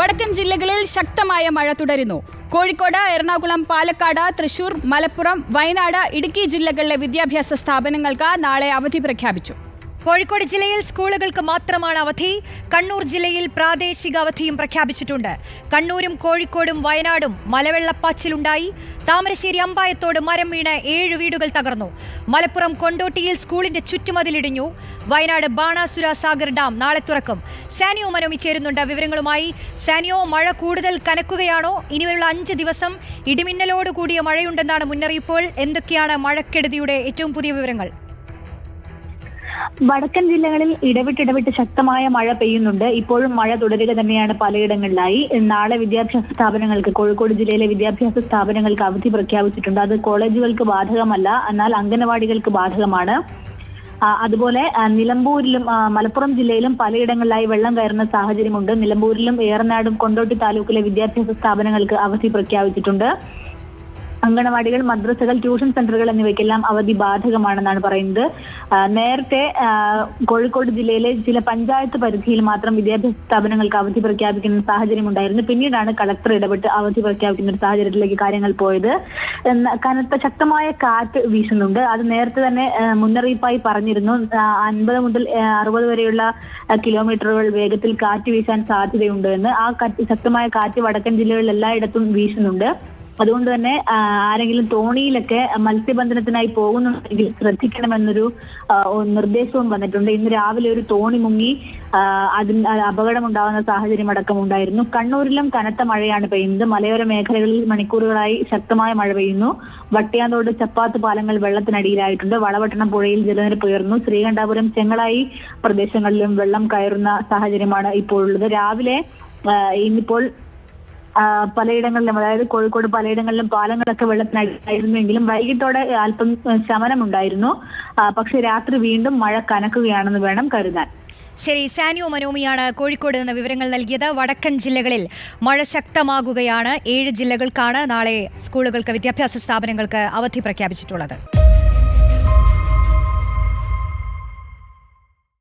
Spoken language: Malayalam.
വടക്കൻ ജില്ലകളിൽ ശക്തമായ മഴ തുടരുന്നു. കോഴിക്കോട്, എറണാകുളം, പാലക്കാട്, തൃശൂർ, മലപ്പുറം, വയനാട്, ഇടുക്കി ജില്ലകളിലെ വിദ്യാഭ്യാസ സ്ഥാപനങ്ങൾക്ക് നാളെ അവധി പ്രഖ്യാപിച്ചു. കോഴിക്കോട് ജില്ലയിൽ സ്കൂളുകൾക്ക് മാത്രമാണ് അവധി. കണ്ണൂർ ജില്ലയിൽ പ്രാദേശിക അവധിയും പ്രഖ്യാപിച്ചിട്ടുണ്ട്. കണ്ണൂരും കോഴിക്കോടും വയനാടും മലവെള്ളപ്പാച്ചിലുണ്ടായി. താമരശ്ശേരി അമ്പായത്തോട് മരം വീണ് 7 വീടുകൾ തകർന്നു. മലപ്പുറം കൊണ്ടോട്ടിയിൽ സ്കൂളിന്റെ ചുറ്റുമതിലിടിഞ്ഞു. വയനാട് ബാണാസുര സാഗർ ഡാം നാളെ തുറക്കും. സാനിയോ മനോമി ചേരുന്നുണ്ട് വിവരങ്ങളുമായി. സാനിയോ, മഴ കൂടുതൽ കനക്കുകയാണോ? ഇനിയുള്ള 5 ദിവസം ഇടിമിന്നലോട് കൂടിയ മഴയുണ്ടെന്നാണ് മുന്നറിയിപ്പോൾ. എന്തൊക്കെയാണ് മഴക്കെടുതിയുടെ ഏറ്റവും പുതിയ വിവരങ്ങൾ? വടക്കൻ ജില്ലകളിൽ ഇടവിട്ട് ശക്തമായ മഴ പെയ്യുന്നുണ്ട്. ഇപ്പോഴും മഴ തുടരുക തന്നെയാണ് പലയിടങ്ങളിലായി. നാളെ വിദ്യാഭ്യാസ സ്ഥാപനങ്ങൾക്ക്, കോഴിക്കോട് ജില്ലയിലെ വിദ്യാഭ്യാസ സ്ഥാപനങ്ങൾക്ക് അവധി പ്രഖ്യാപിച്ചിട്ടുണ്ട്. അത് കോളേജുകൾക്ക് ബാധകമല്ല, എന്നാൽ അംഗനവാടികൾക്ക് ബാധകമാണ്. അതുപോലെ നിലമ്പൂരിലും മലപ്പുറം ജില്ലയിലും പലയിടങ്ങളിലായി വെള്ളം കയറുന്ന സാഹചര്യമുണ്ട്. നിലമ്പൂരിലും ഏറനാടും കൊണ്ടോട്ടി താലൂക്കിലെ വിദ്യാഭ്യാസ സ്ഥാപനങ്ങൾക്ക് അവധി പ്രഖ്യാപിച്ചിട്ടുണ്ട്. അംഗനവാടികൾ, മദ്രസകൾ, ട്യൂഷൻ സെന്ററുകൾ എന്നിവയ്ക്കെല്ലാം അവധി ബാധകമാണെന്നാണ് പറയുന്നത്. നേരത്തെ കോഴിക്കോട് ജില്ലയിലെ ചില പഞ്ചായത്ത് പരിധിയിൽ മാത്രം വിദ്യാഭ്യാസ സ്ഥാപനങ്ങൾക്ക് അവധി പ്രഖ്യാപിക്കുന്ന സാഹചര്യം ഉണ്ടായിരുന്നു. പിന്നീടാണ് കളക്ടർ ഇടപെട്ട് അവധി പ്രഖ്യാപിക്കുന്ന ഒരു സാഹചര്യത്തിലേക്ക് കാര്യങ്ങൾ പോയത്. കനത്ത ശക്തമായ കാറ്റ് വീശുന്നുണ്ട്. അത് നേരത്തെ തന്നെ മുന്നറിയിപ്പായി പറഞ്ഞിരുന്നു. 50 മുതൽ 60 വരെയുള്ള കിലോമീറ്ററുകൾ വേഗത്തിൽ കാറ്റ് വീശാൻ സാധ്യതയുണ്ട് എന്ന്. ആ ശക്തമായ കാറ്റ് വടക്കൻ ജില്ലകളിൽ എല്ലായിടത്തും വീശുന്നുണ്ട്. അതുകൊണ്ട് തന്നെ ആരെങ്കിലും തോണിയിലൊക്കെ മത്സ്യബന്ധനത്തിനായി പോകുന്നുണ്ടെങ്കിൽ ശ്രദ്ധിക്കണമെന്നൊരു നിർദ്ദേശവും വന്നിട്ടുണ്ട്. ഇന്ന് രാവിലെ ഒരു തോണി മുങ്ങി അതിന് അപകടമുണ്ടാകുന്ന സാഹചര്യം അടക്കം ഉണ്ടായിരുന്നു. കണ്ണൂരിലും കനത്ത മഴയാണ് പെയ്യുന്നത്. മലയോര മേഖലകളിൽ മണിക്കൂറുകളായി ശക്തമായ മഴ പെയ്യുന്നു. വട്ടിയാന്തോട്, ചപ്പാത്ത് പാലങ്ങൾ വെള്ളത്തിനടിയിലായിട്ടുണ്ട്. വളവട്ടണം പുഴയിൽ ജലനിരപ്പ് ഉയർന്നു. ശ്രീകണ്ഠാപുരം, ചെങ്ങളായി പ്രദേശങ്ങളിലും വെള്ളം കയറുന്ന സാഹചര്യമാണ് ഇപ്പോഴുള്ളത്. രാവിലെ ഇന്നിപ്പോൾ പലയിടങ്ങളിലും, അതായത് കോഴിക്കോട് പലയിടങ്ങളിലും പാലങ്ങളൊക്കെ വെള്ളത്തിനടിയിലായിരുന്നുവെങ്കിലും വൈകിട്ടോടെ അല്പം ശമനമുണ്ടായിരുന്നു. പക്ഷെ രാത്രി വീണ്ടും മഴ കനക്കുകയാണെന്ന് വേണം കരുതാൻ. ശരി, സാനിയോ മനോമിയാണ് കോഴിക്കോട് നിന്ന് വിവരങ്ങൾ നൽകിയത്. വടക്കൻ ജില്ലകളിൽ മഴ ശക്തമാകുകയാണ്. 7 ജില്ലകൾക്കാണ് നാളെ സ്കൂളുകൾക്ക്, വിദ്യാഭ്യാസ സ്ഥാപനങ്ങൾക്ക് അവധി പ്രഖ്യാപിച്ചിട്ടുള്ളത്.